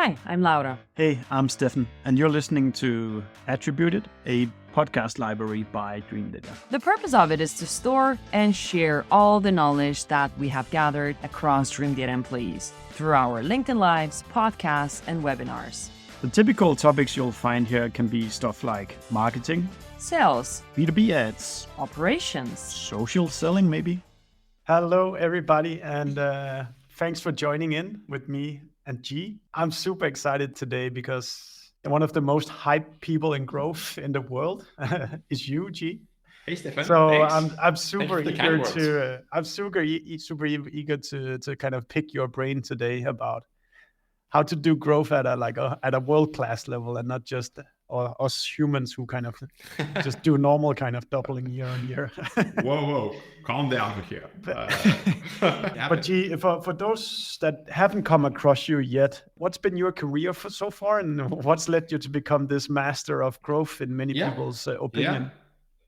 Hi, I'm Laura. Hey, I'm Stefan, and you're listening to Attributed, a podcast library by Dreamdata. The purpose of it is to store and share all the knowledge that we have gathered across Dreamdata employees through our LinkedIn Lives, podcasts, and webinars. The typical topics you'll find here can be stuff like marketing, Sales, B2B ads, operations, social selling maybe. Hello, everybody, and thanks for joining in with me and G. I'm super excited today because one of the most hyped people in growth in the world is you, G. Hey, Stefan. So Thanks. I'm super eager to kind of pick your brain today about how to do growth at a world-class level and not just us humans who kind of just do normal kind of doubling year on year. Whoa, calm down here. But G, for those that haven't come across you yet, what's been your career so far, and what's led you to become this master of growth in many people's opinion?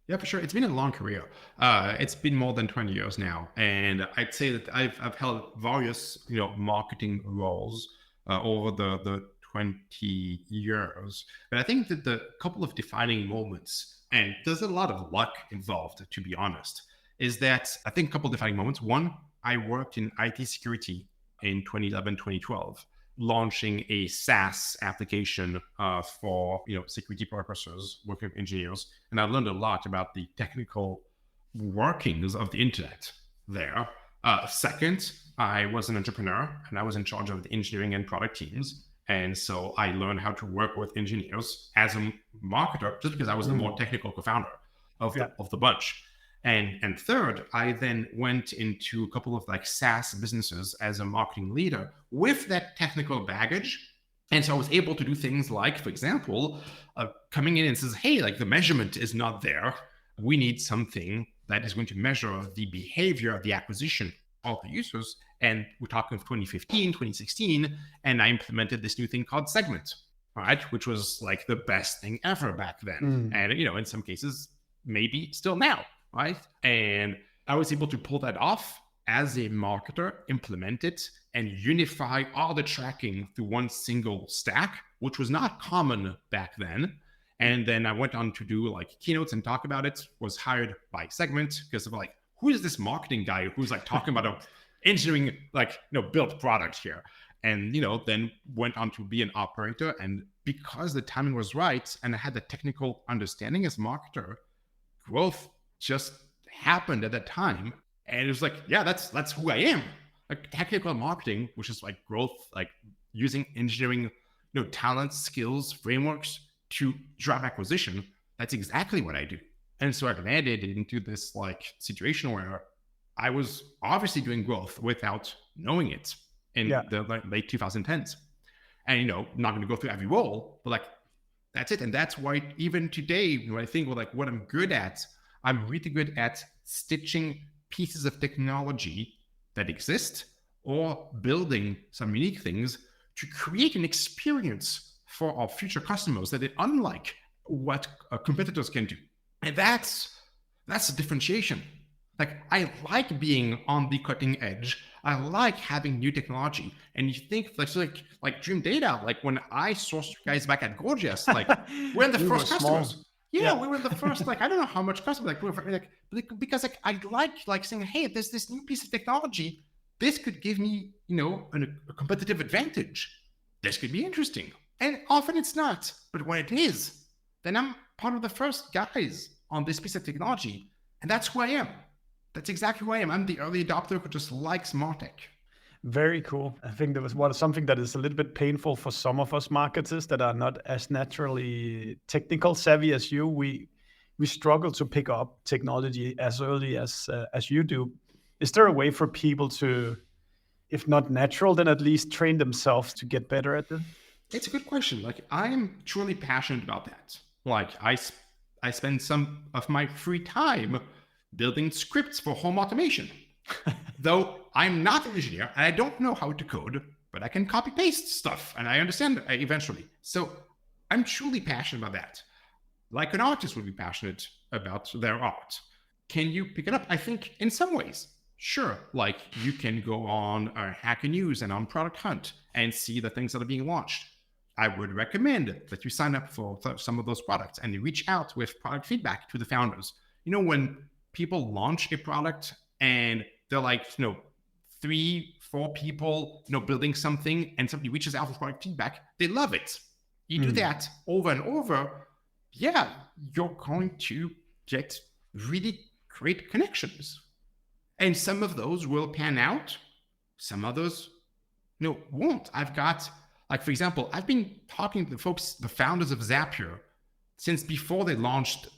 Yeah, for sure. It's been a long career. It's been more than 20 years now, and I'd say that I've held various marketing roles over the 20 years. But I think that the couple of defining moments, and there's a lot of luck involved, to be honest, is that I think a couple of defining moments. One, I worked in IT security in 2011, 2012, launching a SaaS application for security purposes, working with engineers. And I learned a lot about the technical workings of the internet there. Second, I was an entrepreneur and I was in charge of the engineering and product teams. And so I learned how to work with engineers as a marketer, just because I was the more technical co-founder of the bunch. And third, I then went into a couple of SaaS businesses as a marketing leader with that technical baggage. And so I was able to do things like, for example, coming in and says, hey, the measurement is not there. We need something that is going to measure the behavior of the acquisition of the users. And we're talking of 2015, 2016, and I implemented this new thing called Segment, right? Which was the best thing ever back then. And, in some cases, maybe still now, right? And I was able to pull that off as a marketer, implement it, and unify all the tracking through one single stack, which was not common back then. And then I went on to do keynotes and talk about it, was hired by Segment because of who is this marketing guy who's talking about a engineering, built product here. And, then went on to be an operator. And because the timing was right and I had the technical understanding as marketer, growth just happened at that time. And it was that's who I am. Technical marketing, which is growth, using engineering, talents, skills, frameworks to drive acquisition. That's exactly what I do. And so I landed into this situation where I was obviously doing growth without knowing it in the late 2010s. And, not going to go through every role, but that's it. And that's why even today, when I think what I'm good at, I'm really good at stitching pieces of technology that exist or building some unique things to create an experience for our future customers that is unlike what competitors can do. And that's the differentiation. I like being on the cutting edge. I like having new technology. And you think Dreamdata, when I sourced you guys back at Gorgias, we're the first customers. Yeah, we were the first, I don't know how much customers, because I like saying, hey, there's this new piece of technology. This could give me, a competitive advantage. This could be interesting. And often it's not. But when it is, then I'm part of the first guys on this piece of technology. And that's who I am. That's exactly who I am. I'm the early adopter who just likes MarTech. Very cool. I think there was something that is a little bit painful for some of us marketers that are not as naturally technical savvy as you. We struggle to pick up technology as early as you do. Is there a way for people to, if not natural, then at least train themselves to get better at it? It's a good question. I'm truly passionate about that. I spend some of my free time building scripts for home automation. Though I'm not an engineer and I don't know how to code, but I can copy paste stuff and I understand it eventually. So I'm truly passionate about that. Like an artist would be passionate about their art. Can you pick it up? I think in some ways, Sure, like you can go on Hacker News and on Product Hunt and see the things that are being launched. I would recommend that you sign up for some of those products and you reach out with product feedback to the founders. When people launch a product and they're like, 3-4 people, building something, and somebody reaches out with product feedback, they love it. You do that over and over, you're going to get really great connections. And some of those will pan out, some others, won't. I've got, for example, I've been talking to the founders of Zapier, since before they launched,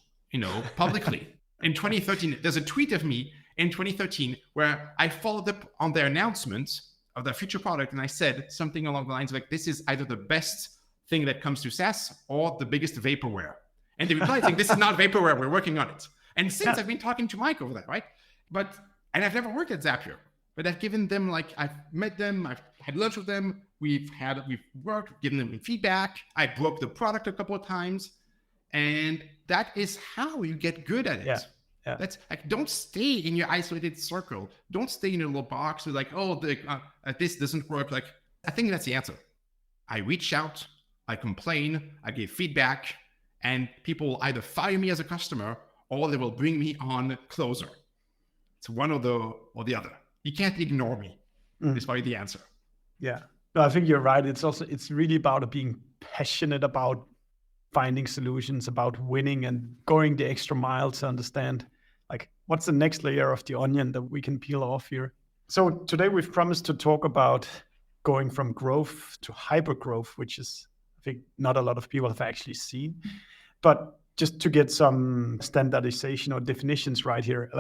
publicly. In 2013, there's a tweet of me in 2013 where I followed up on their announcement of their future product, and I said something along the lines of this is either the best thing that comes to SaaS or the biggest vaporware. And they replied saying, this is not vaporware, we're working on it. And since I've been talking to Mike over that, right? And I've never worked at Zapier, but I've given them, I've met them, I've had lunch with them, we've worked, given them feedback. I broke the product a couple of times, and that is how you get good at it. Yeah. That's don't stay in your isolated circle. Don't stay in a little box with this doesn't work. I think that's the answer. I reach out, I complain, I give feedback, and people will either fire me as a customer or they will bring me on closer. It's one or the other. You can't ignore me. Is probably the answer. Yeah. No, I think you're right. It's really about being passionate about finding solutions, about winning and going the extra mile to understand what's the next layer of the onion that we can peel off here. So today we've promised to talk about going from growth to hypergrowth, which is, I think, not a lot of people have actually seen. But just to get some standardization or definitions right here,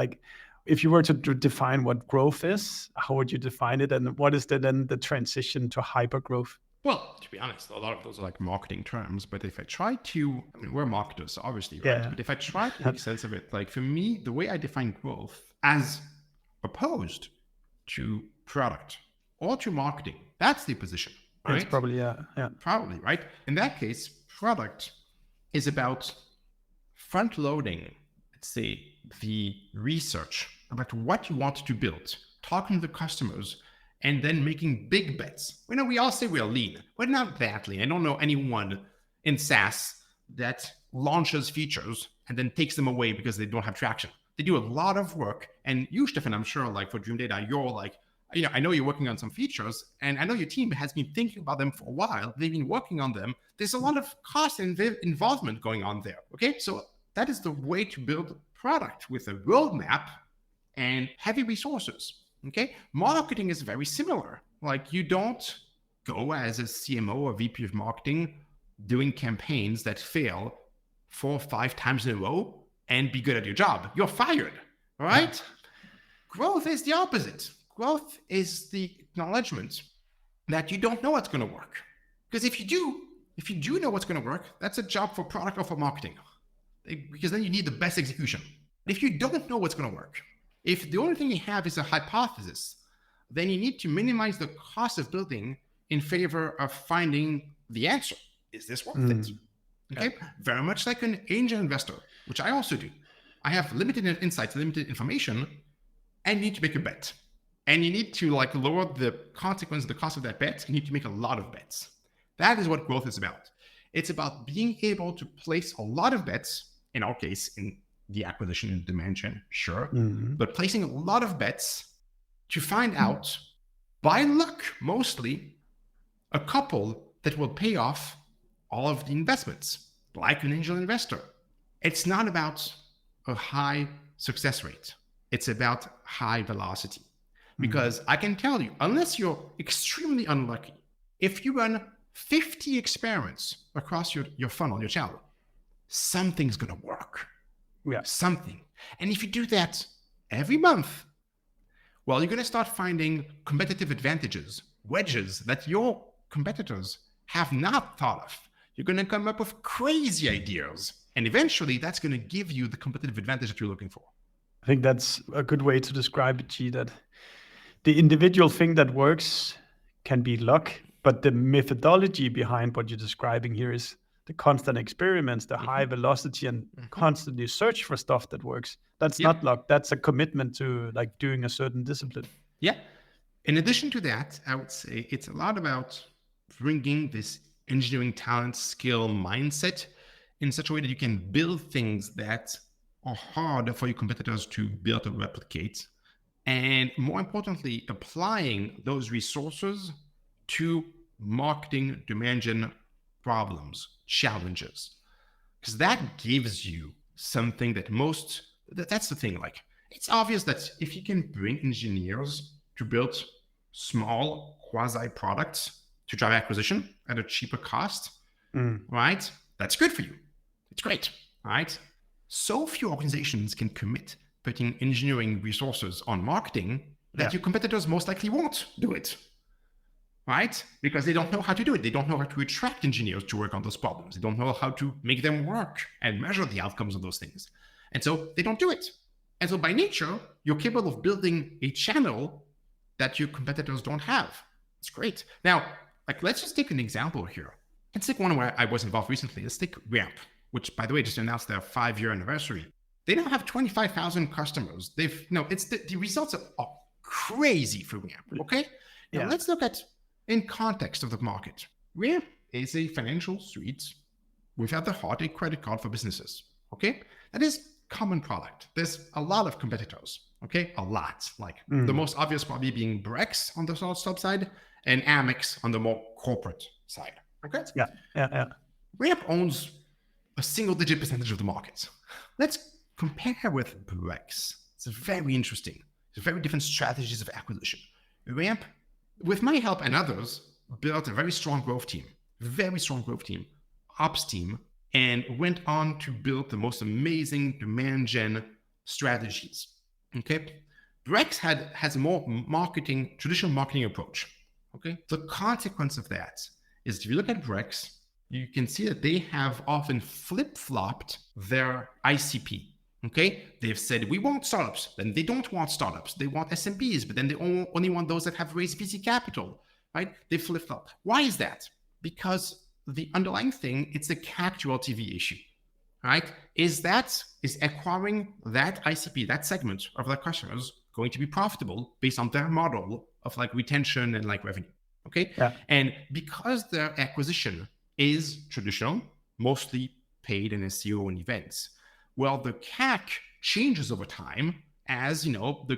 if you were to define what growth is, how would you define it? And what is then the transition to hypergrowth? Well, to be honest, a lot of those are marketing terms, but if I try to, we're marketers, obviously, right? But if I try to make sense of it, for me, the way I define growth as opposed to product or to marketing, that's the position, right? It's probably, Probably, right? In that case, product is about front loading, let's say, the research about what you want to build, talking to the customers, and then making big bets. We all say we're lean. We're not that lean. I don't know anyone in SaaS that launches features and then takes them away because they don't have traction. They do a lot of work. And you, Stefan, I'm sure for Dreamdata, you're I know you're working on some features, and I know your team has been thinking about them for a while. They've been working on them. There's a lot of cost and involvement going on there. Okay, so that is the way to build product, with a roadmap and heavy resources. Okay, marketing is very similar. You don't go as a CMO or VP of marketing doing campaigns that fail 4 or 5 times in a row and be good at your job. You're fired, all right? Growth is the opposite. Growth is the acknowledgement that you don't know what's going to work. Because if you do know what's going to work, that's a job for product or for marketing. Because then you need the best execution. If you don't know what's going to work, if the only thing you have is a hypothesis, then you need to minimize the cost of building in favor of finding the answer. Is this worth it? Okay, very much like an angel investor, which I also do. I have limited insights, limited information, and you need to make a bet. And you need to lower the consequence, the cost of that bet. You need to make a lot of bets. That is what growth is about. It's about being able to place a lot of bets, in our case, in the acquisition dimension, sure, but placing a lot of bets to find out, by luck mostly, a couple that will pay off all of the investments, like an angel investor. It's not about a high success rate. It's about high velocity. Because I can tell you, unless you're extremely unlucky, if you run 50 experiments across your funnel, your channel, something's going to work. Something. And if you do that every month, well, you're going to start finding competitive advantages, wedges that your competitors have not thought of. You're going to come up with crazy ideas. And eventually, that's going to give you the competitive advantage that you're looking for. I think that's a good way to describe it, G, that the individual thing that works can be luck, but the methodology behind what you're describing here is the constant experiments, the high velocity, and constantly search for stuff that works. That's not luck. That's a commitment to like doing a certain discipline. Yeah. In addition to that, I would say it's a lot about bringing this engineering talent, skill, mindset in such a way that you can build things that are hard for your competitors to build or replicate. And more importantly, applying those resources to marketing demand gen problems, challenges, because that gives you something that that's the thing. Like, it's obvious that if you can bring engineers to build small quasi products to drive acquisition at a cheaper cost, right? That's good for you. It's great, right? So few organizations can commit putting engineering resources on marketing that your competitors most likely won't do it, right? Because they don't know how to do it. They don't know how to attract engineers to work on those problems. They don't know how to make them work and measure the outcomes of those things. And so they don't do it. And so by nature, you're capable of building a channel that your competitors don't have. It's great. Now, like, let's just take an example here. Let's take one where I was involved recently. Let's take Ramp, which, by the way, just announced their 5-year anniversary. They now have 25,000 customers. It's the results are crazy for Ramp, okay? Now let's look at, in context of the market. Ramp is a financial suite without the heart, a credit card for businesses, okay? That is common product. There's a lot of competitors, okay? A lot. Like the most obvious probably being Brex on the startup side and Amex on the more corporate side, okay? Yeah. Ramp owns a single-digit percentage of the market. Let's compare with Brex. It's very interesting. It's very different strategies of acquisition. Ramp, with my help and others, built a very strong growth team, ops team, and went on to build the most amazing demand gen strategies. Okay, Brex has a more traditional marketing approach. Okay, the consequence of that is if you look at Brex, you can see that they have often flip-flopped their ICP. Okay, they've said we want startups, then they don't want startups. They want SMBs, but then they only want those that have raised VC capital, right? They flip-flop. Why is that? Because the underlying thing, it's a CAC to LTV issue, right? Is acquiring that ICP, that segment of their customers going to be profitable based on their model of like retention and like revenue, okay? Yeah. And because their acquisition is traditional, mostly paid in SEO and events, well, the CAC changes over time as, the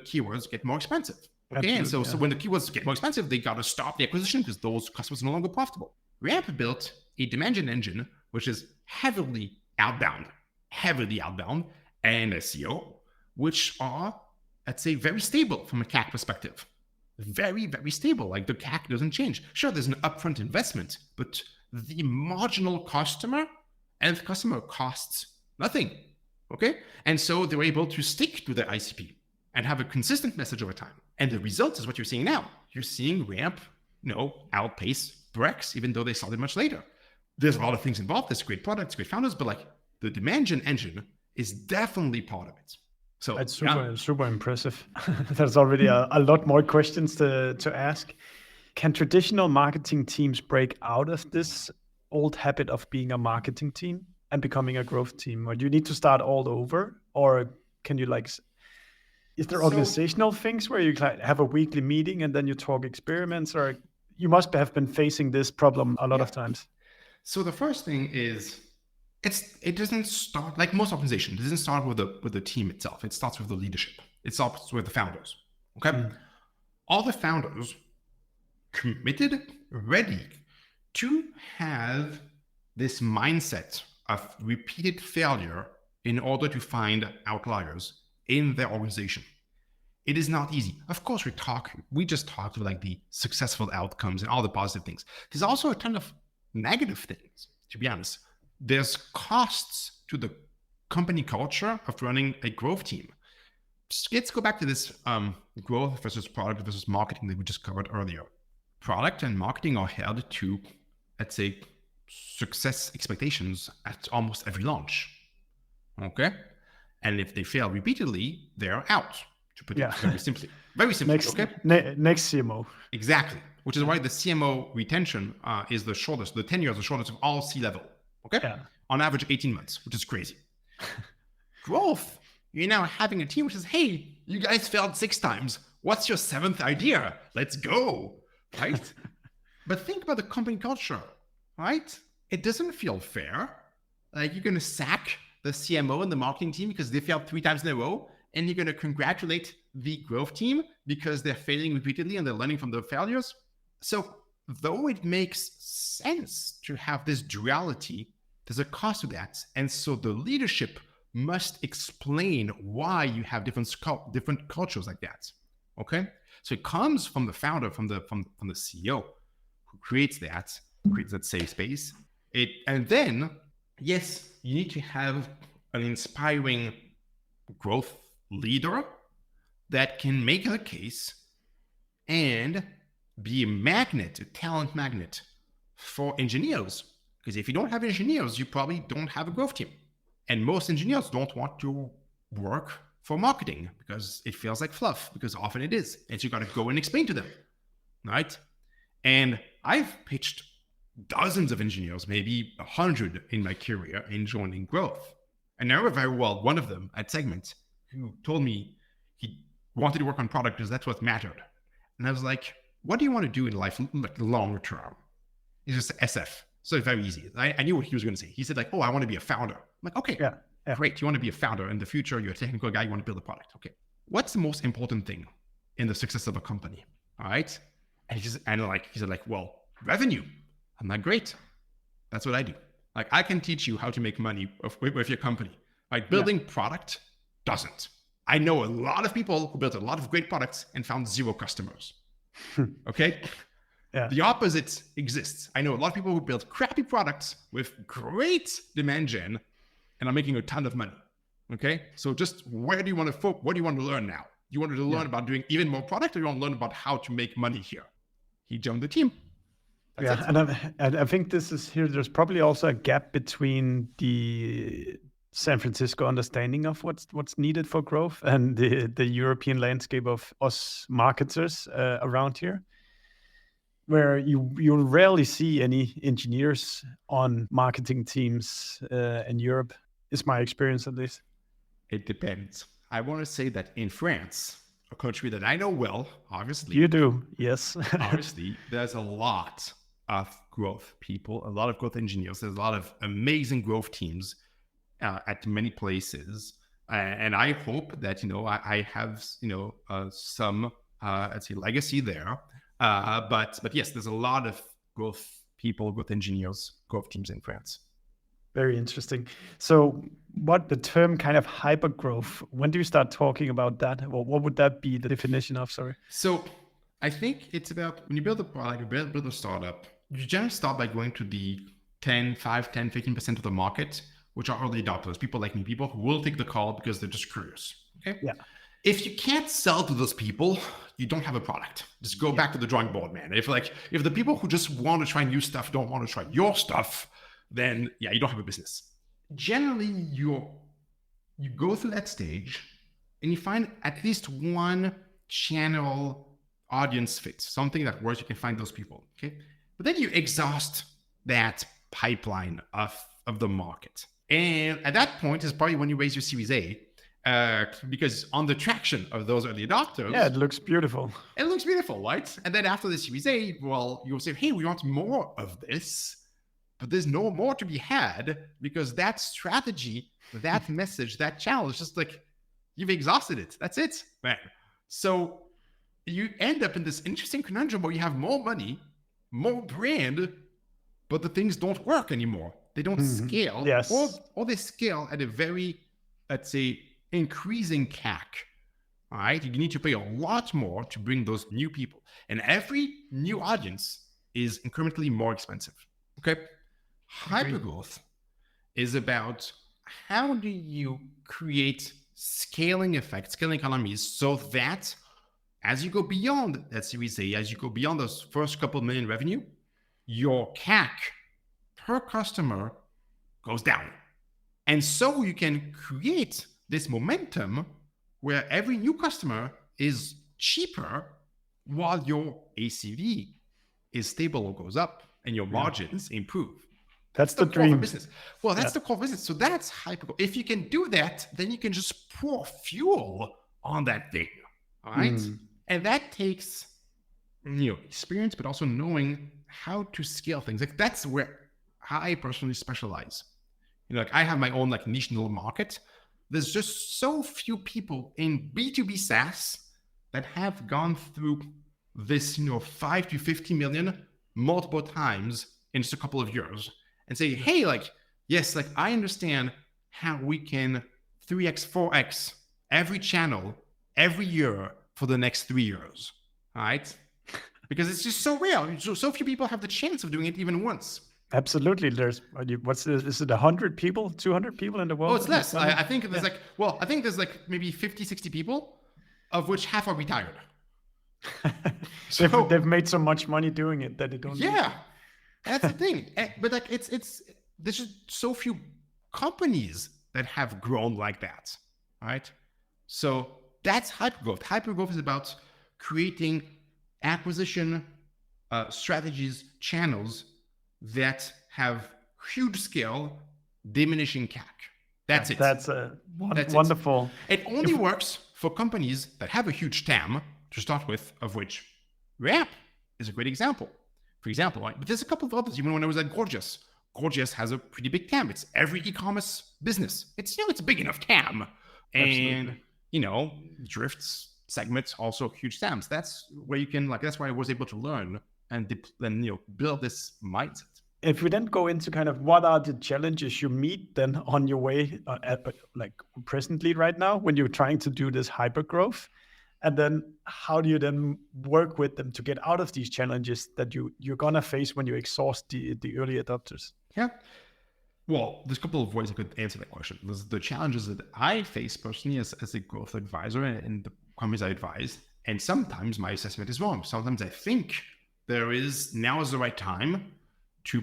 keywords get more expensive. Okay, and so when the keywords get more expensive, they got to stop the acquisition because those customers are no longer profitable. Ramp built a demand gen engine, which is heavily outbound, and SEO, which are, let's say, very stable from a CAC perspective. Very, very stable. Like the CAC doesn't change. Sure, there's an upfront investment, but the marginal customer costs nothing. Okay, and so they were able to stick to their ICP and have a consistent message over time. And the result is what you're seeing now. You're seeing Ramp, outpace Brex, even though they started much later. There's a lot of things involved. There's great products, great founders, but like the demand gen engine is definitely part of it. So it's super impressive. There's already a lot more questions to ask. Can traditional marketing teams break out of this old habit of being a marketing team and becoming a growth team? Or do you need to start all over? Or can you is there organizational things where you have a weekly meeting and then you talk experiments? Or you must have been facing this problem a lot of times. So the first thing is, it doesn't start, like most organizations, it doesn't start with the team itself. It starts with the leadership. It starts with the founders. Okay? All the founders committed, ready to have this mindset of repeated failure in order to find outliers in their organization. It is not easy. Of course, we just talked about like the successful outcomes and all the positive things. There's also a ton of negative things, to be honest. There's costs to the company culture of running a growth team. Let's go back to this growth versus product versus marketing that we just covered earlier. Product and marketing are held to, let's say, success expectations at almost every launch. Okay? And if they fail repeatedly, they're out, to put it very simply. Very simply, Next CMO. Exactly. Which is why the CMO retention is the shortest. The tenure is the shortest of all C-level Okay. Yeah. On average, 18 months, which is crazy. Growth, you're now having a team which says, hey, you guys failed 6 times. What's your 7th idea? Let's go. Right? But think about the company culture, right? It doesn't feel fair. Like you're going to sack the CMO and the marketing team because they failed 3 times in a row. And you're going to congratulate the growth team because they're failing repeatedly and they're learning from their failures. So though it makes sense to have this duality, there's a cost to that. And so the leadership must explain why you have different cultures like that. Okay. So it comes from the founder, from the CEO who creates that safe space. And then, yes, you need to have an inspiring growth leader that can make a case and be a talent magnet for engineers. Because if you don't have engineers, you probably don't have a growth team. And most engineers don't want to work for marketing because it feels like fluff, because often it is. And so you got to go and explain to them, right? And I've pitched dozens of engineers, maybe 100 in my career in joining growth. And I remember very well one of them at Segment who told me he wanted to work on product because that's what mattered. And I was like, what do you want to do in life, like longer term? It's just SF. So it's very easy. I knew what he was going to say. He said like, oh, I want to be a founder. I'm like, okay, great. You want to be a founder. In the future, you're a technical guy. You want to build a product. Okay. What's the most important thing in the success of a company? All right. And he said like, well, revenue. I'm like, great. That's what I do. Like I can teach you how to make money with your company. Like building product doesn't. I know a lot of people who built a lot of great products and found 0 customers. Okay. Yeah. The opposite exists. I know a lot of people who build crappy products with great demand gen and are making a ton of money. Okay. So just what do you want to learn now? You wanted to learn about doing even more product, or you want to learn about how to make money here? He joined the team. That's it. And I think this is here. There's probably also a gap between the San Francisco understanding of what's needed for growth and the European landscape of us marketers around here, where you'll rarely see any engineers on marketing teams in Europe, is my experience at least. It depends. I want to say that in France, a country that I know well, obviously. You do, yes. Obviously, there's a lot of growth people, a lot of growth engineers. There's a lot of amazing growth teams at many places. And I hope that, I have, some, let's say, legacy there. But yes, there's a lot of growth people, growth engineers, growth teams in France. Very interesting. So what the term kind of hypergrowth, when do you start talking about that? Or what would that be the definition of, sorry? So I think it's about when you build a product, you build a startup, you generally start by going to the 5, 10, 15% of the market, which are early adopters, people like me, people who will take the call because they're just curious. Okay. Yeah. If you can't sell to those people, you don't have a product. Just go back to the drawing board, man. If the people who just want to try new stuff don't want to try your stuff, then you don't have a business. Generally, you go through that stage and you find at least one channel audience fit, something that works. You can find those people. Okay. But then you exhaust that pipeline of the market. And at that point is probably when you raise your Series A. Because on the traction of those early adopters, it looks beautiful. It looks beautiful, right? And then after the Series A, well, you'll say, hey, we want more of this, but there's no more to be had because that strategy, that message, that channel is just like, you've exhausted it. That's it, man. So you end up in this interesting conundrum where you have more money, more brand, but the things don't work anymore. They don't scale. Yes. Or they scale at a very, let's say, increasing CAC. All right. You need to pay a lot more to bring those new people. And every new audience is incrementally more expensive. Okay. Hypergrowth is about how do you create scaling effects, scaling economies, so that as you go beyond that Series A, as you go beyond those first couple million revenue, your CAC per customer goes down. And so you can create this momentum where every new customer is cheaper while your ACV is stable or goes up and your margins improve. That's the core of a dream. business. Well, that's the core of business. So that's HyperGrowth. If you can do that, then you can just pour fuel on that thing. All right. And that takes, experience, but also knowing how to scale things. Like that's where I personally specialize. Like I have my own like niche little market. There's just so few people in B2B SaaS that have gone through this, 5 to 50 million multiple times in just a couple of years and say, hey, like, yes, like I understand how we can 3x, 4x every channel every year for the next 3 years. All right. Because it's just so rare. So few people have the chance of doing it even once. Absolutely. There's, is it 100 people, 200 people in the world? Oh, it's less. I think there's I think there's like maybe 50, 60 people, of which half are retired. So they've made so much money doing it that they don't. Yeah, that's the thing. But like there's just so few companies that have grown like that. Right. So that's HyperGrowth. HyperGrowth is about creating acquisition strategies, channels that have huge scale, diminishing CAC. That's it. That's wonderful. It only works for companies that have a huge TAM to start with, of which Ramp is a great example. For example, right? But there's a couple of others. Even when I was at Gorgias, Gorgias has a pretty big TAM. It's every e-commerce business. It's it's a big enough TAM, and drifts, segments, also huge TAMs. That's where you can that's why I was able to learn and then build this mindset. If we then go into kind of what are the challenges you meet then on your way, like presently right now, when you're trying to do this hypergrowth, and then how do you then work with them to get out of these challenges that you're gonna face when you exhaust the early adopters? Yeah. Well, there's a couple of ways I could answer that question. There's the challenges that I face personally as a growth advisor in the companies I advise, and sometimes my assessment is wrong. Sometimes I think now is the right time to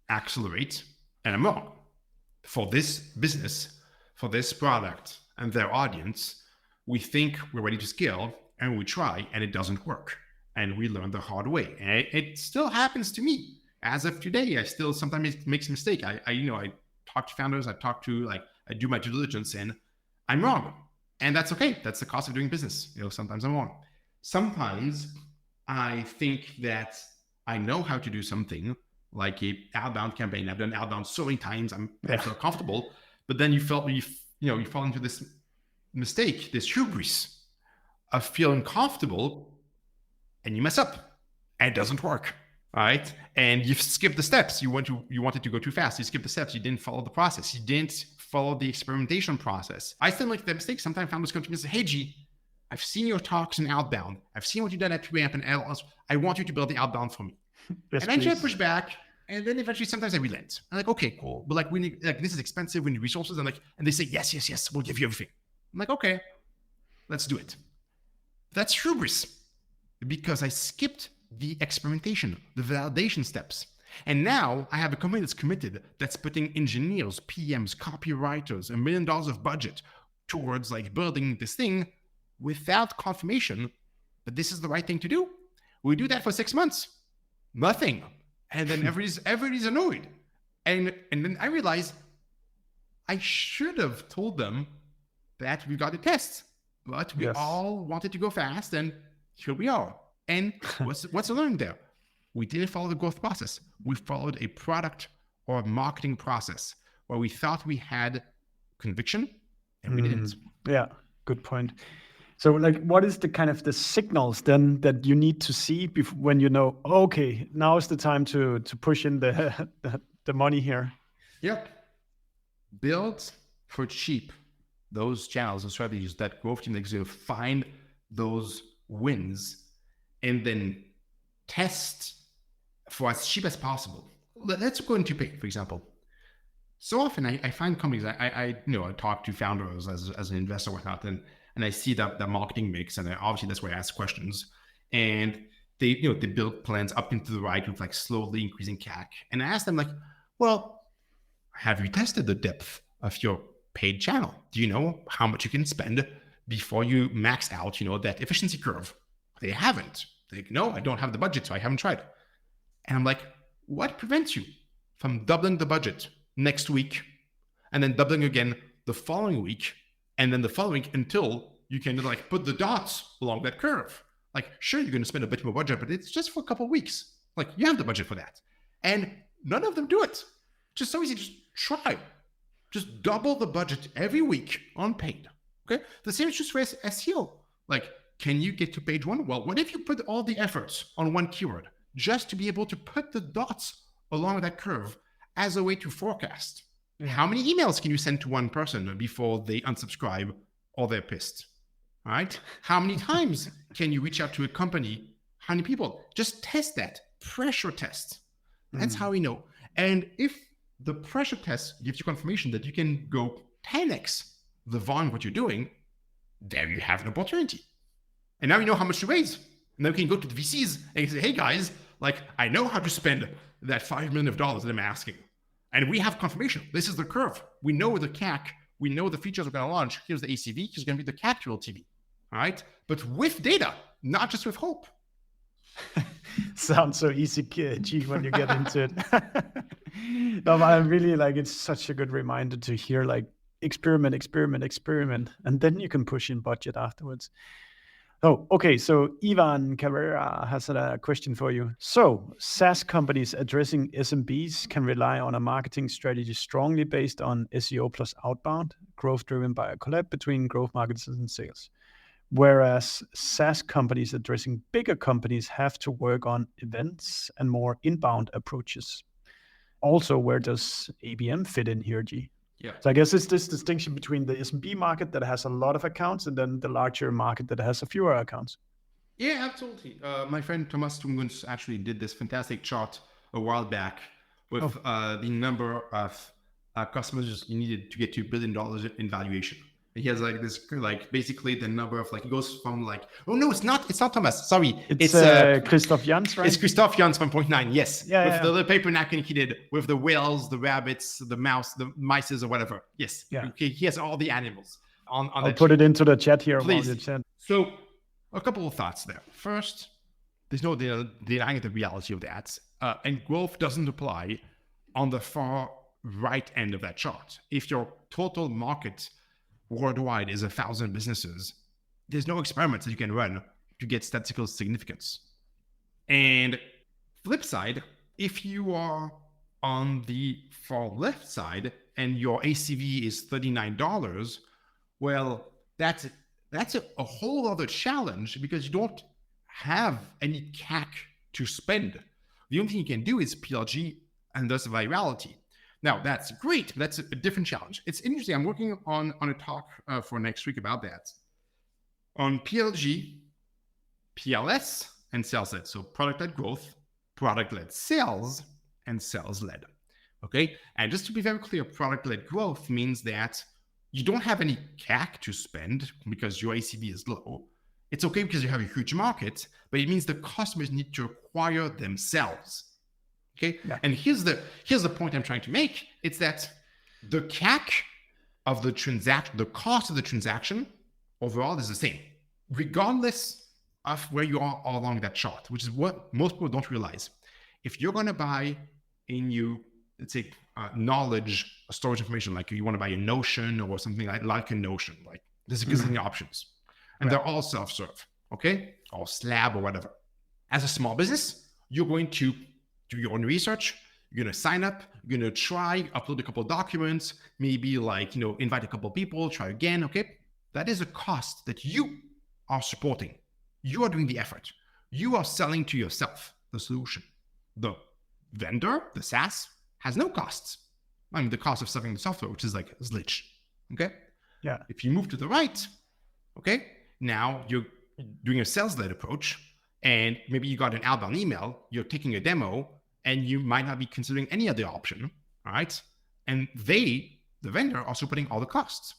accelerate, and I'm wrong. For this business, for this product and their audience, we think we're ready to scale, and we try, and it doesn't work. And we learn the hard way. And it still happens to me. As of today, I still sometimes make a mistake. I talk to founders, I do my due diligence, and I'm wrong. And that's okay. That's the cost of doing business. Sometimes I'm wrong. Sometimes I think that I know how to do something like a outbound campaign. I've done outbound so many times. I feel comfortable, but then you fall into this mistake, this hubris of feeling comfortable, and you mess up, and it doesn't work. All right. And you've skipped the steps. You wanted to go too fast. You skipped the steps. You didn't follow the process. You didn't follow the experimentation process. I still make that mistake. Sometimes founders come to me and say, hey, G, I've seen your talks in outbound. I've seen what you've done at Ramp and LS. I want you to build the outbound for me. Yes, and I push back. And then eventually sometimes I relent. I'm like, okay, cool. But we need, this is expensive. We need resources. And they say, yes, we'll give you everything. I'm like, okay, let's do it. That's hubris because I skipped the experimentation, the validation steps. And now I have a company that's committed, that's putting engineers, PMs, copywriters, $1 million of budget towards building this thing without confirmation that this is the right thing to do. We do that for 6 months, nothing. And then everybody's annoyed. And then I realized I should have told them that we got a test, but we all wanted to go fast, and here we are. And what's the learning there? We didn't follow the growth process. We followed a product or marketing process where we thought we had conviction, and we didn't. Yeah, good point. So what is the kind of the signals then that you need to see when okay, now is the time to push in the money here? Yep. Build for cheap those channels and strategies that growth team executives find those wins and then test for as cheap as possible. Let's go into pay, for example. So often I find companies, I talk to founders as an investor or whatnot, and I see that marketing mix, and obviously that's where I ask questions. And they build plans up into the right with slowly increasing CAC. And I ask them well, have you tested the depth of your paid channel? Do you know how much you can spend before you max out, that efficiency curve? They haven't. No, I don't have the budget, so I haven't tried. And I'm like, what prevents you from doubling the budget next week and then doubling again the following week and then the following week until you can like put the dots along that curve. Like, sure, you're going to spend a bit more budget, but it's just for a couple of weeks. Like, you have the budget for that. And none of them do it. Just so easy. Just try. Just double the budget every week on paid. Okay? The same is just for SEO. Like, can you get to page 1? Well, what if you put all the efforts on one keyword just to be able to put the dots along that curve as a way to forecast? How many emails can you send to one person before they unsubscribe or they're pissed? All right? How many times can you reach out to a company? How many people? Just test that. Pressure test. That's how we know. And if the pressure test gives you confirmation that you can go 10x the volume of what you're doing, there you have an opportunity. And now you know how much to raise. And then you can go to the VCs and say, hey guys, like I know how to spend that $5 million that I'm asking. And we have confirmation. This is the curve. We know the CAC. We know the features we're going to launch. Here's the ACV. Here's going to be the CAC LTV. All right. But with data, not just with hope. Sounds so easy, G, when you get into it. No, but I really like, it's such a good reminder to hear like experiment, and then you can push in budget afterwards. Oh, okay. So Ivan Carrera has a question for you. So SaaS companies addressing SMBs can rely on a marketing strategy strongly based on SEO plus outbound, growth driven by a collab between growth marketers and sales. Whereas SaaS companies addressing bigger companies have to work on events and more inbound approaches. Also, where does ABM fit in here, G? Yeah. So I guess it's this distinction between the SMB market that has a lot of accounts and then the larger market that has a fewer accounts. Yeah, absolutely. My friend Thomas Tunguns actually did this fantastic chart a while back with the number of customers you needed to get to $1 billion in valuation. And he has like this, like basically the number of like, it goes from like, oh no, it's not Thomas. Sorry. It's Christoph Jans, right? It's Christoph Jans 1.9. Yes. Yeah, with the paper napkin he did with the whales, the rabbits, the mouse, the mices or whatever. Yes. Yeah. Okay. He has all the animals on I'll put it into the chat here. Please. While you chat. So a couple of thoughts there. First, there's no denying the reality of that. And growth doesn't apply on the far right end of that chart. If your total market worldwide is 1,000 businesses, there's no experiments that you can run to get statistical significance. And flip side, if you are on the far left side and your ACV is $39, well, that's a whole other challenge because you don't have any CAC to spend. The only thing you can do is PLG and thus virality. Now, that's great, but that's a different challenge. It's interesting. I'm working on a talk for next week about that. On PLG, PLS, and sales-led. So product-led growth, product-led sales, and sales-led. Okay? And just to be very clear, product-led growth means that you don't have any CAC to spend because your ACV is low. It's okay because you have a huge market, but it means the customers need to acquire themselves. Okay. Yeah. And here's the point I'm trying to make. It's that the CAC of the transaction, the cost of the transaction overall is the same, regardless of where you are along that chart, which is what most people don't realize. If you're going to buy a new, let's say, knowledge storage information, like you want to buy a Notion or something like a Notion, like there's a gazillion options, and they're all self-serve, okay, or Slab or whatever. As a small business, you're going to do your own research. You're going to sign up. You're going to try, upload a couple of documents, maybe like, invite a couple of people, try again. Okay. That is a cost that you are supporting. You are doing the effort. You are selling to yourself the solution. The vendor, the SaaS, has no costs. I mean, the cost of selling the software, which is like Zlich. Okay. Yeah. If you move to the right, okay, now you're doing a sales-led approach and maybe you got an outbound email, you're taking a demo, and you might not be considering any other option, all right? And they, the vendor, are supporting all the costs.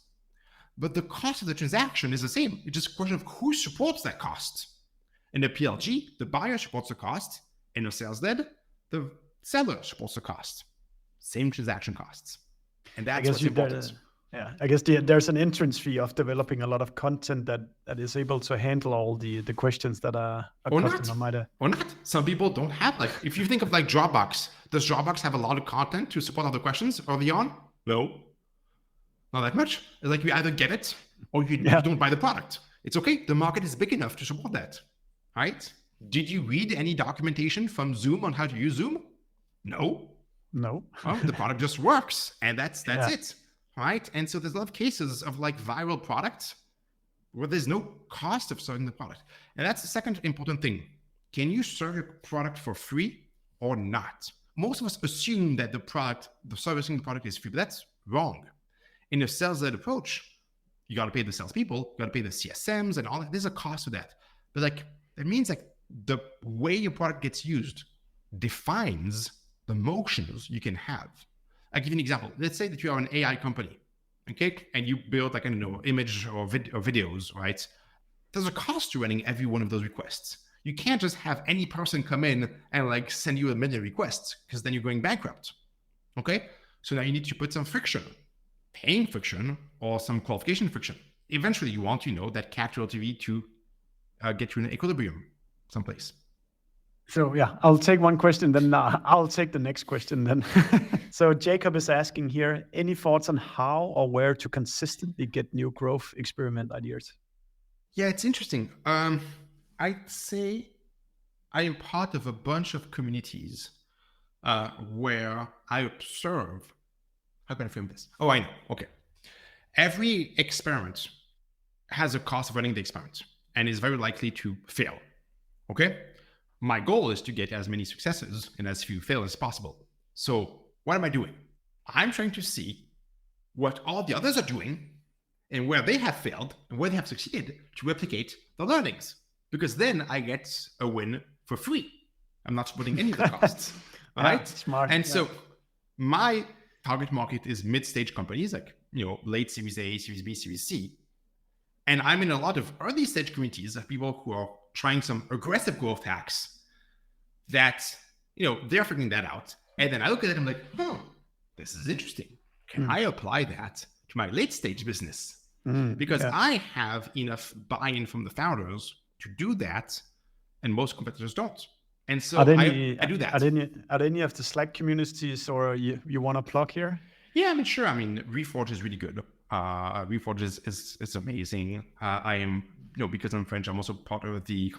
But the cost of the transaction is the same. It's just a question of who supports that cost. In the PLG, the buyer supports the cost. In the sales-led, the seller supports the cost. Same transaction costs. And that's what's important. Yeah, I guess there's an entrance fee of developing a lot of content that is able to handle all the questions that a customer might have. Or not. Some people don't have, like, if you think of like Dropbox, does Dropbox have a lot of content to support other questions early on? No, not that much. It's like you either get it or you don't buy the product. It's okay. The market is big enough to support that, right? Did you read any documentation from Zoom on how to use Zoom? No. Well, the product just works, and that's it. Right. And so there's a lot of cases of like viral products where there's no cost of selling the product. And that's the second important thing. Can you serve your product for free or not? Most of us assume that the servicing the product is free, but that's wrong. In a sales-led approach, you got to pay the salespeople, you got to pay the CSMs and all that. There's a cost to that. But like, that means like the way your product gets used defines the motions you can have. I'll give you an example. Let's say that you are an AI company, okay? And you build like, I don't know, image or videos, right? There's a cost to running every one of those requests. You can't just have any person come in and like send you a million requests, because then you're going bankrupt, okay? So now you need to put some friction, paying friction or some qualification friction. Eventually you want, that CAC to LTV to get you in an equilibrium someplace. So yeah, I'll take one question, then I'll take the next question then. So Jacob is asking here, any thoughts on how or where to consistently get new growth experiment ideas? Yeah, it's interesting. I'd say I am part of a bunch of communities where I observe, how can I frame this? Oh, I know, okay. Every experiment has a cost of running the experiment and is very likely to fail, okay? My goal is to get as many successes and as few fail as possible. So what am I doing? I'm trying to see what all the others are doing and where they have failed and where they have succeeded to replicate the learnings, because then I get a win for free. I'm not splitting any of the costs, right? Smart. And so my target market is mid-stage companies, like, late Series A, Series B, Series C. And I'm in a lot of early stage communities of people who are trying some aggressive growth hacks that, they're figuring that out. And then I look at it and I'm like, this is interesting. Can I apply that to my late stage business? Because I have enough buy-in from the founders to do that, and most competitors don't. And so I do that. Are there any of the Slack communities or you want to plug here? Yeah, sure. Reforge is really good. Reforge is amazing. I am, because I'm French, I'm also part of the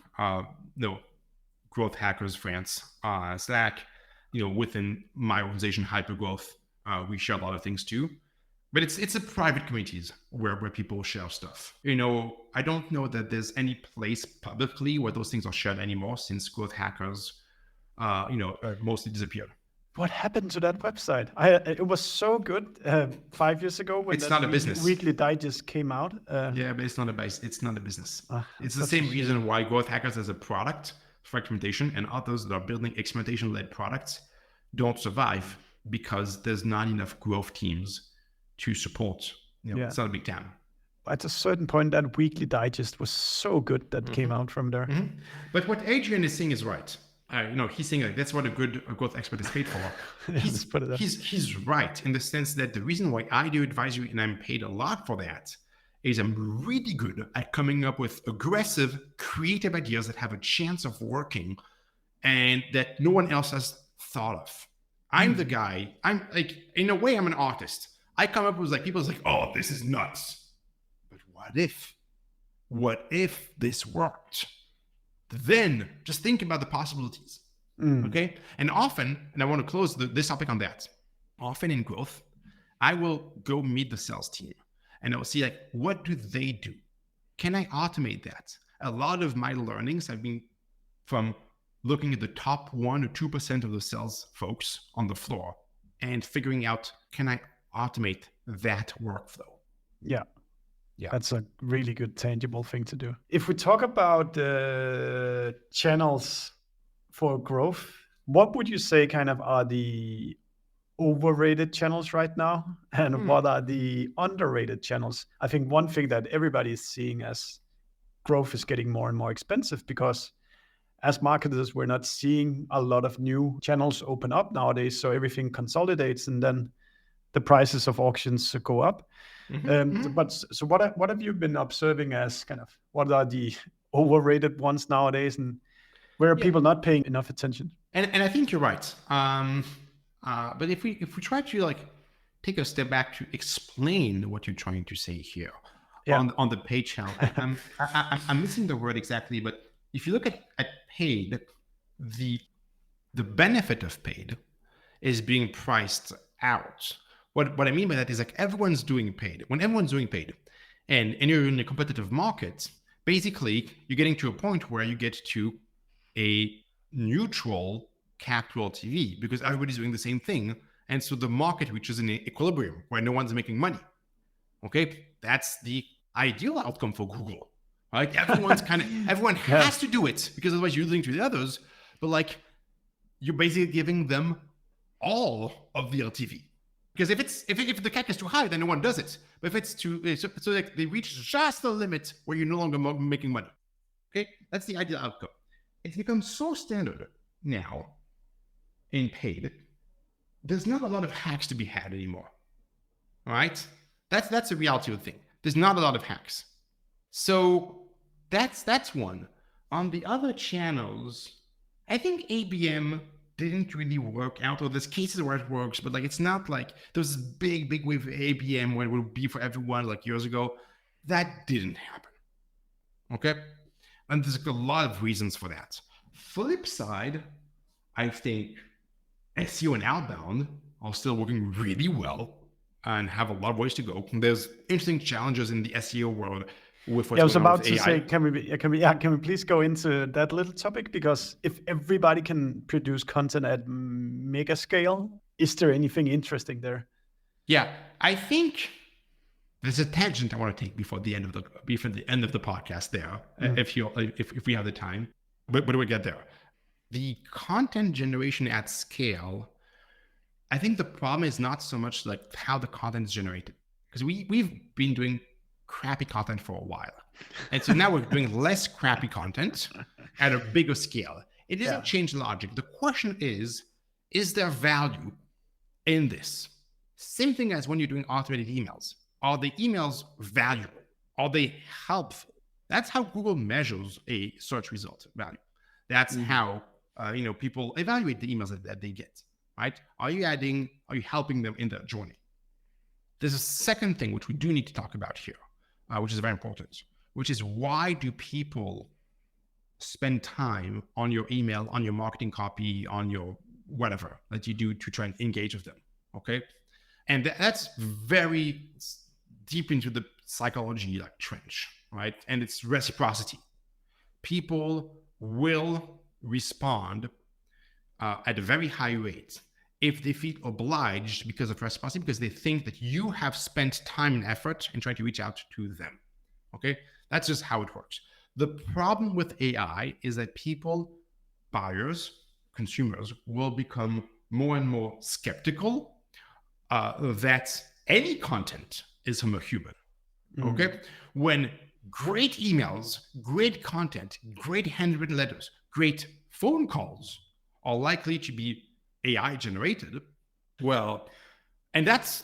Growth Hackers France Slack. Within my organization, HyperGrowth, we share a lot of things too. But it's a private communities where people share stuff. I don't know that there's any place publicly where those things are shared anymore, since Growth Hackers, mostly disappeared. What happened to that website? It was so good 5 years ago when it's not a business. Weekly Digest came out. Yeah, but it's not a business. It's the same reason why Growth Hackers as a product for experimentation and others that are building experimentation-led products don't survive, because there's not enough growth teams to support. It's not a big town. At a certain point, that Weekly Digest was so good that came out from there. But what Adrian is saying is right. He's saying like that's what a good growth expert is paid for. He's right in the sense that the reason why I do advisory and I'm paid a lot for that is I'm really good at coming up with aggressive, creative ideas that have a chance of working and that no one else has thought of. I'm the guy. I'm like, in a way, I'm an artist. I come up with like, people's like, oh, this is nuts. But what if this worked? Then just think about the possibilities. Okay. And often, and I want to close this topic on that. Often in growth, I will go meet the sales team and I'll see like, what do they do? Can I automate that? A lot of my learnings have been from looking at the top 1 or 2% of the sales folks on the floor and figuring out, can I automate that workflow? Yeah. That's a really good tangible thing to do. If we talk about channels for growth, what would you say kind of are the overrated channels right now? And what are the underrated channels? I think one thing that everybody is seeing as growth is getting more and more expensive, because as marketers, we're not seeing a lot of new channels open up nowadays. So everything consolidates and then the prices of auctions go up. But so what have you been observing as kind of what are the overrated ones nowadays, and where are people not paying enough attention? And I think you're right. But if we try to like take a step back to explain what you're trying to say here on the paid channel, I'm missing the word exactly, but if you look at paid, the benefit of paid is being priced out. What I mean by that is like everyone's doing paid. When everyone's doing paid and you're in a competitive market, basically you're getting to a point where you get to a neutral CAC to LTV because everybody's doing the same thing. And so the market reaches an equilibrium where no one's making money. Okay. That's the ideal outcome for Google, right? Everyone has to do it because otherwise you're losing to the others. But like you're basically giving them all of the LTV. Because if the CAC is too high, then no one does it. But if it's too, so like they reach just the limit where you're no longer making money. Okay. That's the ideal outcome. It's become so standard now in paid, there's not a lot of hacks to be had anymore. All right? That's the reality of the thing. There's not a lot of hacks. So that's one. On the other channels, I think ABM didn't really work out, or there's cases where it works, but like it's not like there was this big wave of ABM when it would be for everyone like years ago. That didn't happen. Okay? And there's a lot of reasons for that. Flip side, I think SEO and outbound are still working really well and have a lot of ways to go. There's interesting challenges in the SEO world with what's I was going on about with to AI. say, can we please go into that little topic? Because if everybody can produce content at mega scale, is there anything interesting there? Yeah, I think there's a tangent I want to take before the end of the podcast there, if we have the time, but we'll get there. The content generation at scale, I think the problem is not so much like how the content is generated, because we've been doing crappy content for a while, and so now we're doing less crappy content at a bigger scale. It doesn't change logic. The question is there value in this? Same thing as when you're doing automated emails. Are the emails valuable? Are they helpful? That's how Google measures a search result value. That's how people evaluate the emails that they get, right? Are you helping them in their journey? There's a second thing which we do need to talk about here, which is very important, which is why do people spend time on your email, on your marketing copy, on your whatever that you do to try and engage with them, okay? And that's very deep into the psychology like trench, right? And it's reciprocity. People will respond at a very high rate if they feel obliged because of reciprocity, because they think that you have spent time and effort in trying to reach out to them. Okay, that's just how it works. The problem with AI is that buyers, consumers, will become more and more skeptical that any content is from a human. Okay, when great emails, great content, great handwritten letters, great phone calls are likely to be AI generated, well, and that's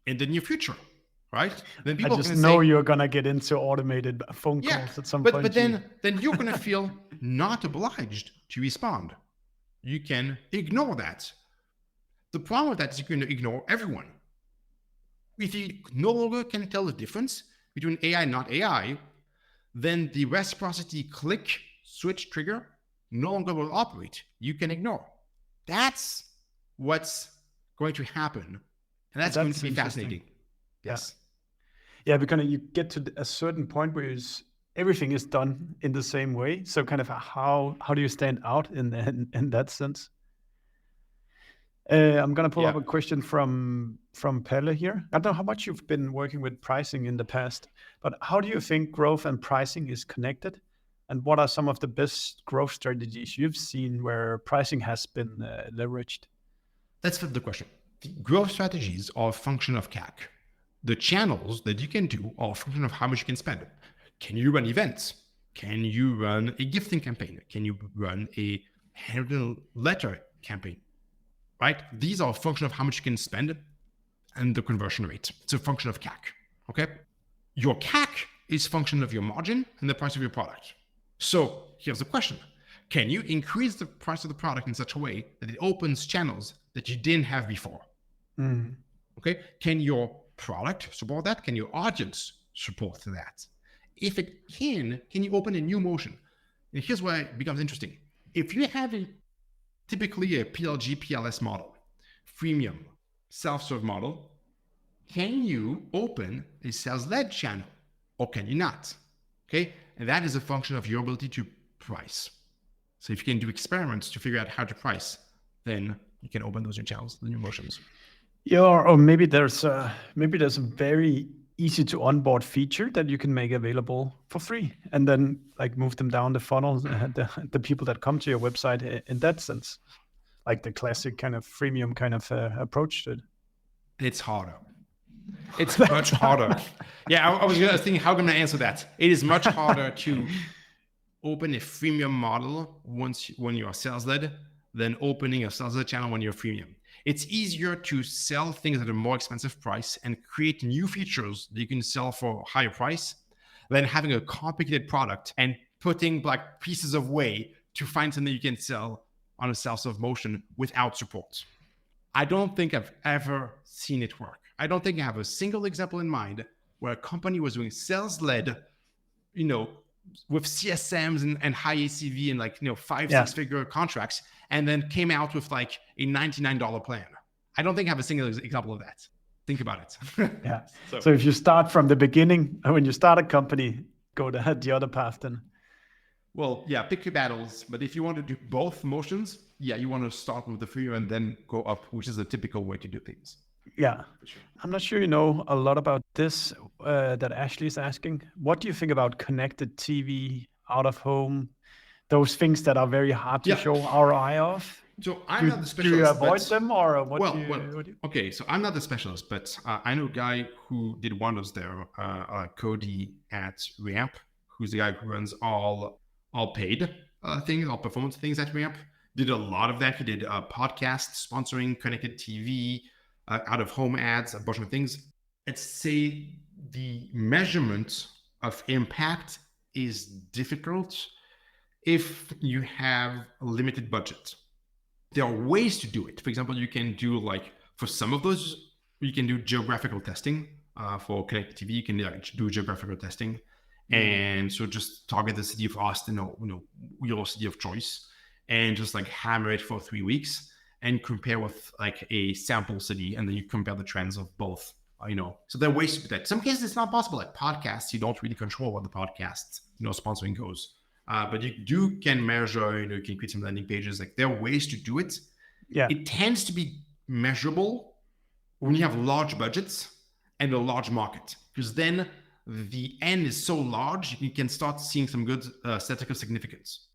in the near future, right? Then people I just know you're gonna get into automated phone calls at some point. But then you're gonna feel not obliged to respond. You can ignore that. The problem with that is you're gonna ignore everyone. If you no longer can tell the difference between AI and not AI, then the reciprocity click switch trigger no longer will operate. You can ignore. That's what's going to happen. And that's going to be fascinating. Yes. Yeah, because you get to a certain point where everything is done in the same way. So kind of how do you stand out in that sense? I'm going to pull up a question from Pelle here. I don't know how much you've been working with pricing in the past, but how do you think growth and pricing is connected? And what are some of the best growth strategies you've seen where pricing has been leveraged? That's the question. The growth strategies are a function of CAC. The channels that you can do are a function of how much you can spend. Can you run events? Can you run a gifting campaign? Can you run a handwritten letter campaign? Right? These are a function of how much you can spend and the conversion rate. It's a function of CAC. Okay. Your CAC is function of your margin and the price of your product. So here's the question. Can you increase the price of the product in such a way that it opens channels that you didn't have before? Okay. Can your product support that? Can your audience support that? If it can you open a new motion? And here's where it becomes interesting. If you have typically a PLG, PLS model, freemium, self-serve model, can you open a sales-led channel or can you not? Okay. And that is a function of your ability to price. So if you can do experiments to figure out how to price, then you can open those new channels, the new motions. Yeah, or maybe there's a very easy to onboard feature that you can make available for free, and then like move them down the funnel, the people that come to your website in that sense, like the classic kind of freemium kind of approach to it. It's harder. It's much harder. Yeah, I was thinking, how can I answer that? It is much harder to open a freemium model when you are sales-led than opening a sales-led channel when you're freemium. It's easier to sell things at a more expensive price and create new features that you can sell for a higher price than having a complicated product and putting like pieces of way to find something you can sell on a self-serve motion without support. I don't think I've ever seen it work. I don't think I have a single example in mind where a company was doing sales-led, with CSMs and high ACV and 5-6-figure contracts, and then came out with like a $99 plan. I don't think I have a single example of that. Think about it. Yeah. So if you start from the beginning, when you start a company, go the other path then. Well, yeah, pick your battles. But if you want to do both motions, you want to start with the free and then go up, which is a typical way to do things. Yeah. Sure. I'm not sure you know a lot about this that Ashley is asking. What do you think about connected TV, out of home, those things that are very hard to show ROI of? So I'm not the specialist. Do you avoid them or what? Okay. So I'm not the specialist, but I know a guy who did wonders there, Cody at Ramp, who's the guy who runs all paid things, all performance things at Ramp. Did a lot of that. He did podcasts, sponsoring, connected TV, out of home ads, a bunch of things. I'd say the measurement of impact is difficult if you have a limited budget. There are ways to do it. For example, you can do for some of those, you can do geographical testing. For connected TV, you can do geographical testing. And so just target the city of Austin or, your city of choice and just hammer it for 3 weeks and compare with a sample city. And then you compare the trends of both, So there are ways to do that. In some cases, it's not possible. Like podcasts, you don't really control what the podcast, sponsoring goes. But you can measure, you can create some landing pages. There are ways to do it. Yeah. It tends to be measurable when you have large budgets and a large market, because then the N is so large, you can start seeing some good statistical significance.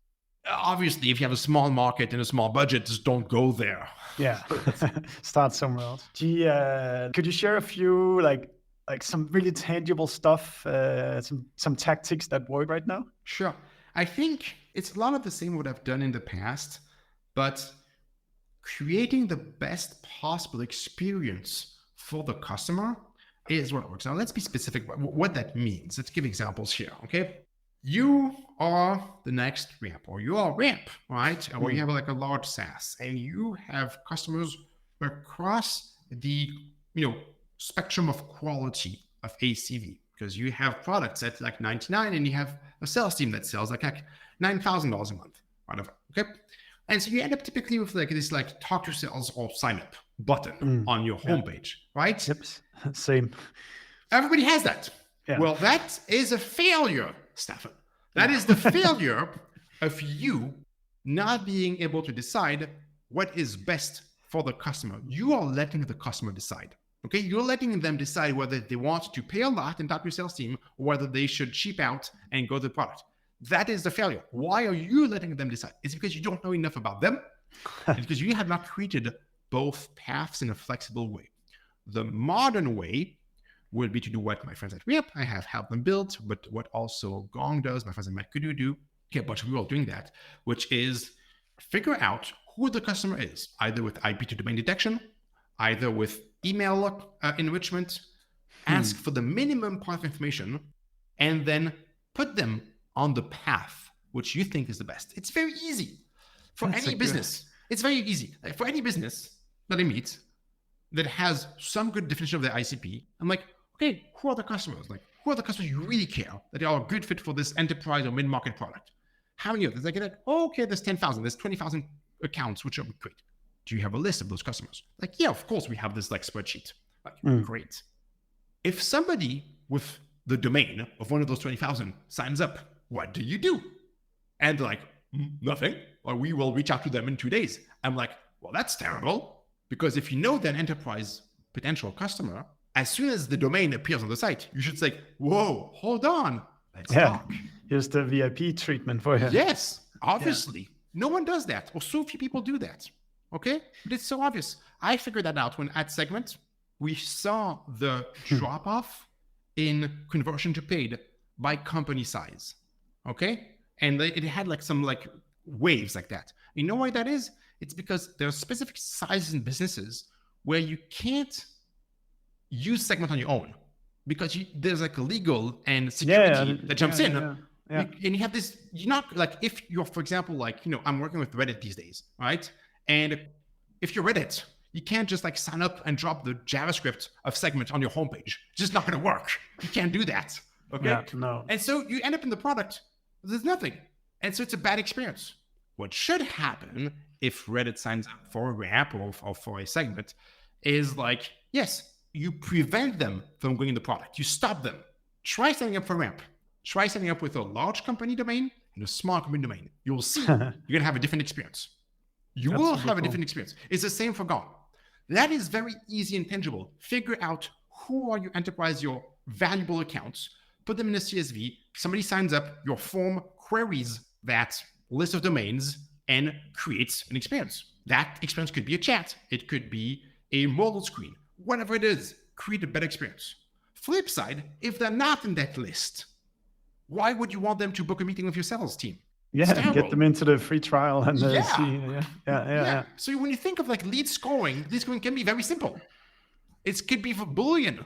Obviously, if you have a small market and a small budget, just don't go there. Yeah, start somewhere else. Could you share a few like some really tangible stuff, some tactics that work right now? Sure. I think it's a lot of the same what I've done in the past, but creating the best possible experience for the customer is what works. Now, let's be specific about what that means. Let's give examples here, okay? You are the next Ramp, or you are Ramp, right? Or you have a large SaaS, and you have customers across the spectrum of quality of ACV, because you have products at $99 and you have a sales team that sells $9,000 a month, whatever. Okay. And so you end up typically with this talk to sales or sign up button on your homepage, right? Yep. Same. Everybody has that. Yeah. Well, that is a failure, Stefan. That is the failure of you not being able to decide what is best for the customer. You are letting the customer decide. Okay, you're letting them decide whether they want to pay a lot and talk to your sales team, or whether they should cheap out and go to the product. That is the failure. Why are you letting them decide? It's because you don't know enough about them. It's because you have not created both paths in a flexible way. The modern way would be to do what my friends at Ramp, I have helped them build, but what also Gong does, my friends at Matt Kudu do, a bunch of people doing that, which is figure out who the customer is, either with IP to domain detection, either with email enrichment, ask for the minimum part of information, and then put them on the path which you think is the best. It's very easy for any business. It's very easy. Like for any business that I meet that has some good definition of their ICP, I'm like, okay, who are the customers? Like, who are the customers you really care that they are a good fit for this enterprise or mid-market product? How many of them? They get like, oh, okay, there's 10,000, there's 20,000 accounts, which are great. Do you have a list of those customers? Like, yeah, of course we have this like spreadsheet. Like, great. If somebody with the domain of one of those 20,000 signs up, what do you do? And they're like, nothing, or we will reach out to them in 2 days. I'm like, well, that's terrible, because if you know that enterprise potential customer, as soon as the domain appears on the site, you should say, whoa, hold on, let's talk. Here's the VIP treatment for you. Yes, obviously. No one does that, or so few people do that, okay? But it's so obvious. I figured that out when at Segment, we saw the drop-off in conversion to paid by company size, okay? And it had like some like waves like that. You know why that is? It's because there are specific sizes in businesses where you can't use Segment on your own because there's like a legal and security that jumps in. And you have this, you're not like, if you're, for example, like, I'm working with Reddit these days, right? And if you're Reddit, you can't just like sign up and drop the JavaScript of Segment on your homepage. It's just not going to work. You can't do that. Okay. Yeah, no. And so you end up in the product, there's nothing. And so it's a bad experience. What should happen if Reddit signs up for a ramp or for a Segment is like, yes, you prevent them from going in the product. You stop them. Try signing up for ramp. Try setting up with a large company domain and a small company domain. You will see you're going to have a different experience. You will have a different experience. It's the same for Gone. That is very easy and tangible. Figure out who are your enterprise, your valuable accounts, put them in a CSV. Somebody signs up, your form queries that list of domains and creates an experience. That experience could be a chat. It could be a mobile screen. Whatever it is, create a better experience. Flip side, if they're not in that list, why would you want them to book a meeting with your sales team? Yeah, get them into the free trial and see. Yeah. So when you think of like lead scoring can be very simple. It could be for Boolean.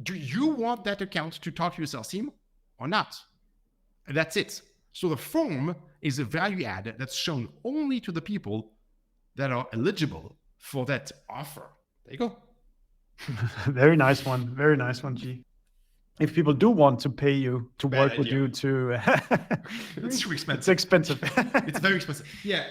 Do you want that account to talk to your sales team or not? And that's it. So the form is a value add that's shown only to the people that are eligible for that offer. There you go. Very nice one. Very nice one, G. If people do want to pay you to work with you it's too expensive. It's expensive. It's very expensive. Yeah.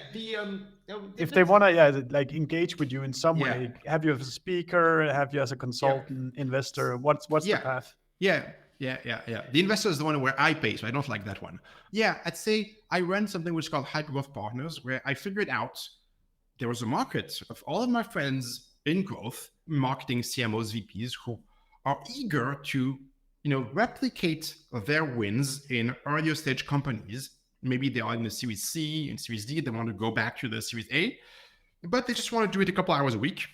If they want to, like engage with you in some way, have you as a speaker, have you as a consultant, investor, what's the path? Yeah. The investor is the one where I pay, so I don't like that one. Yeah, I'd say I run something which is called HyperGrowth Partners, where I figured out there was a market of all of my friends in growth, marketing CMOs, VPs, who are eager to replicate their wins in earlier stage companies. Maybe they are in the Series C and Series D. They want to go back to the Series A, but they just want to do it a couple hours a week.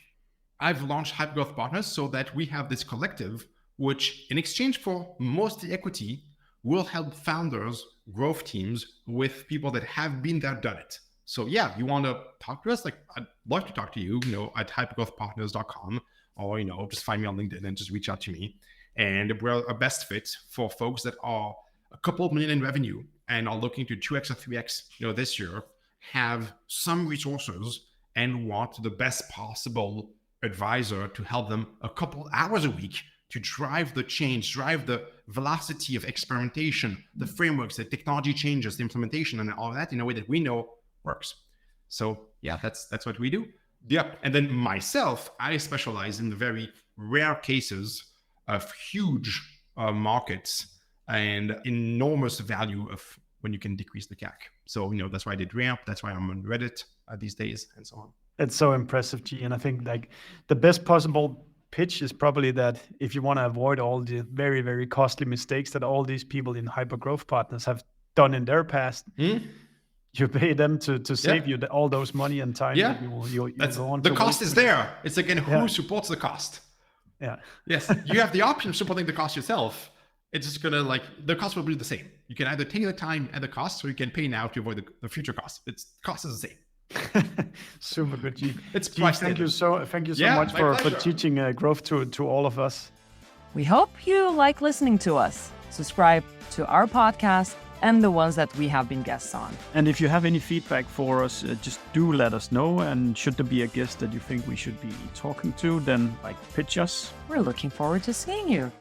I've launched HyperGrowth Partners so that we have this collective, which in exchange for most equity will help founders, growth teams with people that have been there, done it. So yeah, you want to talk to us? Like, I'd love to talk to you, at hypergrowthpartners.com, or, just find me on LinkedIn and just reach out to me. And we're a best fit for folks that are a couple of million in revenue and are looking to 2x or 3x, this year, have some resources and want the best possible advisor to help them a couple hours a week to drive the change, drive the velocity of experimentation, the frameworks, the technology changes, the implementation, and all of that in a way that we know works. So yeah, that's what we do. Yeah. And then myself, I specialize in the very rare cases of huge markets and enormous value of when you can decrease the CAC. So, that's why I did Ramp. That's why I'm on Reddit these days and so on. It's so impressive, G. And I think like the best possible pitch is probably that if you want to avoid all the very, very costly mistakes that all these people in HyperGrowth Partners have done in their past, you pay them to save you all those money and time. Yeah. That you go on the cost is there. It's again, who supports the cost? Yeah. Yes, you have the option of supporting the cost yourself. It's just gonna the cost will be the same. You can either take the time and the cost, or you can pay now to avoid the future cost. Cost is the same. Super good, G. It's G, thank you so much for teaching growth to all of us. We hope you like listening to us. Subscribe to our podcast and the ones that we have been guests on. And if you have any feedback for us, just do let us know. And should there be a guest that you think we should be talking to, then pitch us. We're looking forward to seeing you.